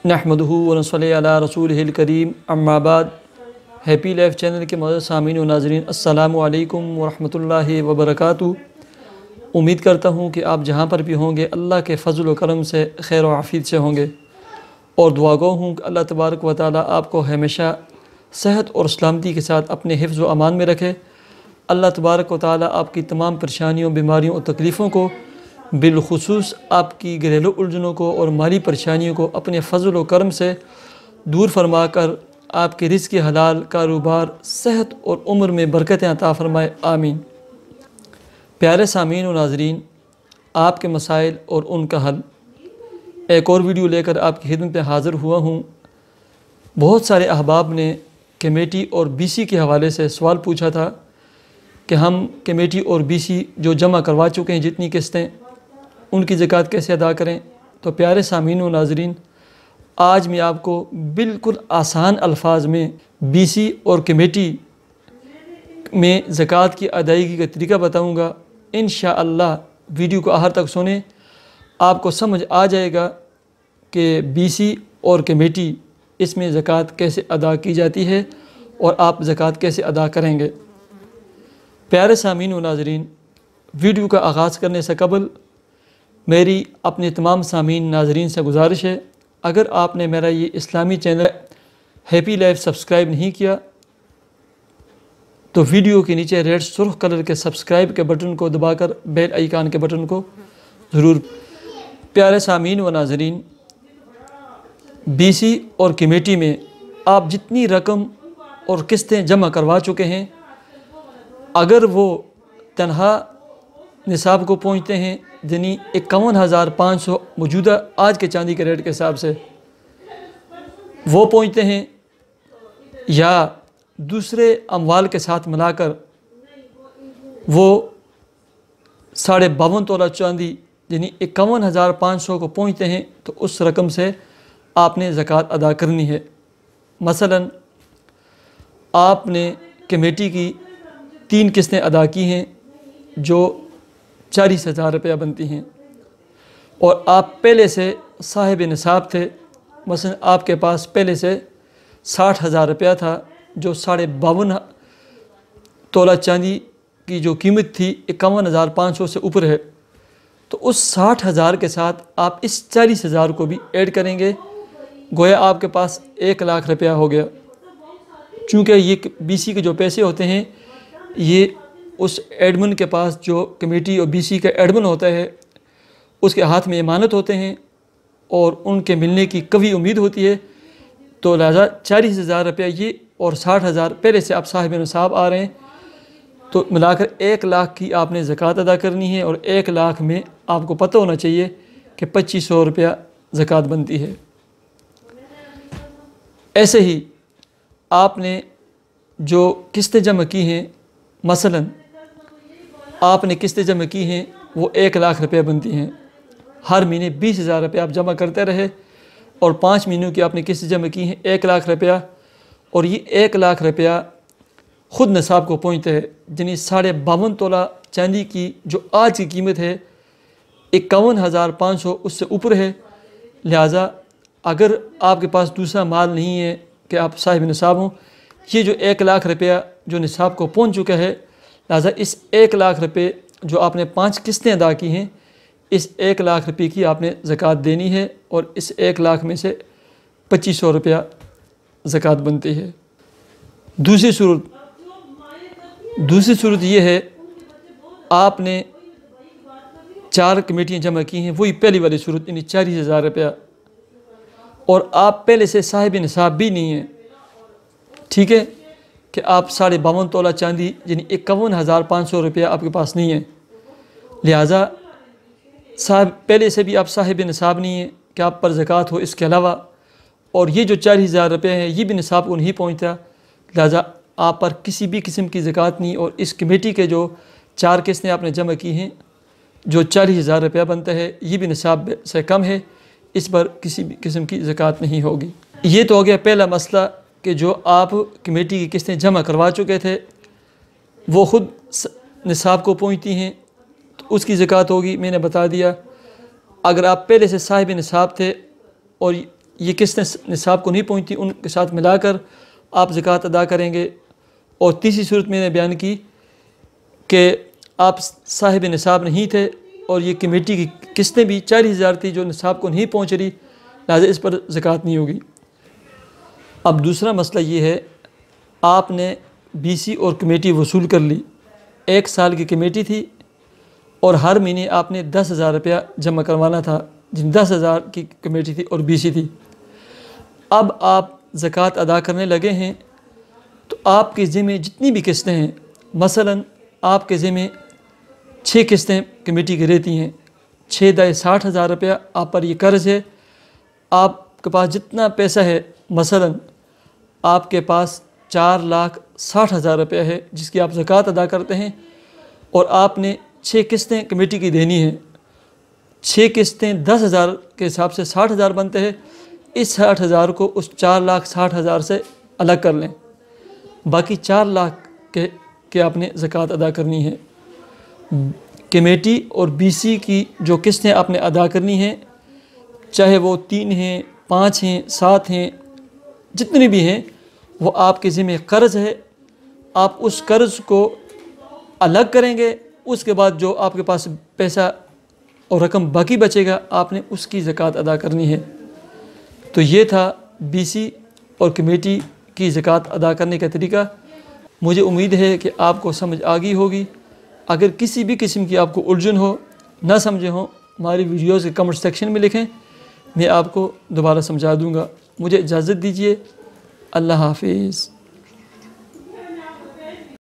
नहमदुहु व नसल्ली अला रसूलिहिल करीम अम्मा बाद। हैप्पी लाइफ चैनल के मौजूद सामीन व नाज़रीन अस्सलामु अलैकुम व रहमतुल्लाहि व बरकातुहू। उम्मीद करता हूँ कि आप जहाँ पर भी होंगे अल्लाह के फ़ज़ल व करम से खैर व आफ़ियत से होंगे, और दुआ गो हूँ कि अल्लाह तबारक व तआला आपको हमेशा सेहत और सलामती के साथ अपने हिफ्ज़ व अमान में रखे। अल्लाह तबारक व तआला आपकी तमाम परेशानियों, बीमारियों और तकलीफ़ों को, बिलखुसूस आपकी घरेलू उलझनों को और माली परेशानियों को अपने फ़ज़ल व करम से दूर फरमा कर आपके रिज़्क़ के हलाल, कारोबार, सेहत और उम्र में बरकतें अता फ़रमाए, आमीन। प्यारे सामीन व नाज़रीन, आपके मसाइल और उनका हल एक और वीडियो लेकर आपकी खिदमत में हाज़िर हुआ हूँ। बहुत सारे अहबाब ने कमेटी और बीसी के हवाले से सवाल पूछा था कि हम कमेटी और बीसी जो जमा करवा चुके हैं जितनी किस्तें, उनकी ज़कात कैसे अदा करें। तो प्यारे सामीन व नाज़रीन, आज मैं आपको बिल्कुल आसान अल्फाज में बीसी और कमेटी में ज़कात की अदायगी का तरीका बताऊंगा। इंशाअल्लाह वीडियो को आखिर तक सुने, आपको समझ आ जाएगा कि बीसी और कमेटी इसमें ज़कात कैसे अदा की जाती है और आप ज़कात कैसे अदा करेंगे। प्यारे सामीन व नाज़रीन, वीडियो का आगाज़ करने से कबल मेरी अपने तमाम सामीन नाज़रीन से गुजारिश है, अगर आपने मेरा ये इस्लामी चैनल हैप्पी लाइफ सब्सक्राइब नहीं किया तो वीडियो के नीचे रेड सुर्ख कलर के सब्सक्राइब के बटन को दबाकर बेल आइकान के बटन को ज़रूर। प्यारे सामीन व नाज़रीन, बीसी और कमेटी में आप जितनी रकम और किस्तें जमा करवा चुके हैं, अगर वो तनहा निसाब को पहुँचते हैं, यानी 51,500 मौजूदा आज के चांदी के रेट के हिसाब से वो पहुँचते हैं, या दूसरे अमवाल के साथ मिलाकर वो 52.5 तोला चांदी यानी 51,500 को पहुँचते हैं, तो उस रकम से आपने ज़कात अदा करनी है। मसलन आपने कमेटी की 3 किस्तें अदा की हैं जो 40,000 रुपया बनती हैं, और आप पहले से साहिब निसाब थे। मसलन आपके पास पहले से 60,000 रुपया था, जो 52.5 तोला चांदी की जो कीमत थी 51,500 से ऊपर है, तो उस 60,000 के साथ आप इस 40,000 को भी ऐड करेंगे, गोया आपके पास 1 लाख रुपया हो गया। चूँकि ये बीसी के जो पैसे होते हैं, ये उस एडमिन के पास, जो कमेटी और बीसी का एडमिन होता है, उसके हाथ में इमानत होते हैं और उनके मिलने की कभी उम्मीद होती है। तो लिहाजा 40,000 रुपया ये और 60,000 पहले से आप साहिब निसाब आ रहे हैं, तो मिलाकर 1 लाख की आपने ज़कात अदा करनी है, और 1 लाख में आपको पता होना चाहिए कि 2500 रुपया ज़कात बनती है। ऐसे ही आपने जो किस्तें जमा की हैं, मसलन आपने किस्तें जमा की हैं वो 1 लाख रुपये बनती हैं। हर महीने 20,000 रुपये आप जमा करते रहे, और 5 महीनों की आपने किस्तें जमा की हैं 1 लाख रुपया, और ये 1 लाख रुपया ख़ुद निसाब को पहुँचता है। यानी 52.5 तोला चांदी की जो आज की कीमत है 51,500 उससे ऊपर है। लिहाजा अगर आपके पास दूसरा माल नहीं है कि आप साहिब निसाब हों, ये जो 1 लाख रुपया जो निसाब को पहुंच चुका है, लिहाजा इस 1 लाख रुपये जो आपने 5 किस्तें अदा की हैं, इस 1 लाख रुपये की आपने ज़कात देनी है, और इस 1 लाख में से 2500 रुपया ज़कात बनती है। दूसरी सूरत ये है, आपने 4 कमेटियाँ जमा की हैं, वही पहली वाली सूरत, यानी 40,000 रुपया, और आप पहले से साहिब निसाब भी नहीं हैं। ठीक है कि आप 52.5 तोला चांदी यानी 51,500 रुपया आपके पास नहीं है, लिहाजा साहब पहले से भी आप साहिब निसाब नहीं है कि आप पर ज़कात हो। इसके अलावा और ये जो 40,000 रुपये हैं ये भी निसाब को नहीं पहुँचता, लिहाजा आप पर किसी भी किस्म की ज़कात नहीं। और इस कमेटी के जो 4 किस्तें आपने जमा की हैं, जो 40,000 रुपया बनता है, ये भी निसाब से कम है, इस पर किसी भी किस्म की ज़कात नहीं होगी। ये तो हो गया पहला मसला कि जो आप कमेटी की किस्तें जमा करवा चुके थे वो ख़ुद निसाब को पहुँचती हैं, तो उसकी ज़कात होगी। मैंने बता दिया। अगर आप पहले से साहिब निसाब थे और ये किस्तें निसाब को नहीं पहुँचती उनके साथ मिलाकर आप ज़कात अदा करेंगे। और तीसरी सूरत मैंने बयान की कि आप साहिब निसाब नहीं थे और ये कमेटी की किस्तें भी 40,000 थी जो निसाब को नहीं पहुँच रही, लिहाजा इस पर ज़कात नहीं होगी। अब दूसरा मसला ये है, आपने बीसी और कमेटी वसूल कर ली, 1 साल की कमेटी थी और हर महीने आपने 10,000 रुपया जमा करवाना था, जिन 10,000 की कमेटी थी और बीसी थी। अब आप ज़कात अदा करने लगे हैं तो आपके ज़िम्मे जितनी भी किस्तें हैं, मसलन आपके ज़िम्मे 6 किस्तें कमेटी की रहती हैं, 6 दाए 60,000 रुपया आप पर ये कर्ज़ है। आपके पास जितना पैसा है, मसलन आपके पास 4,60,000 रुपया है जिसकी आप ज़कात अदा करते हैं और आपने 6 किस्तें कमेटी की देनी है। 6 किस्तें 10,000 के हिसाब से 60,000 बनते हैं। इस 60,000 को उस 4,60,000 से अलग कर लें, बाकी 4 लाख के आपने ज़कात अदा करनी है। कमेटी और बीसी की जो किस्तें आपने अदा करनी हैं, चाहे वो 3 हैं, 5 हैं, 7 हैं, जितनी भी हैं, वो आपके ज़िम्मे कर्ज़ है। आप उस कर्ज़ को अलग करेंगे, उसके बाद जो आपके पास पैसा और रकम बाकी बचेगा आपने उसकी ज़कात अदा करनी है। तो ये था बीसी और कमेटी की ज़कात अदा करने का तरीका। मुझे उम्मीद है कि आपको समझ आ गई होगी। अगर किसी भी किस्म की आपको उलझन हो, ना समझे हो, हमारी वीडियोज़ के कमेंट सेक्शन में लिखें, मैं आपको दोबारा समझा दूँगा। मुझे इजाज़त दीजिए। अल्लाह हाफिज़।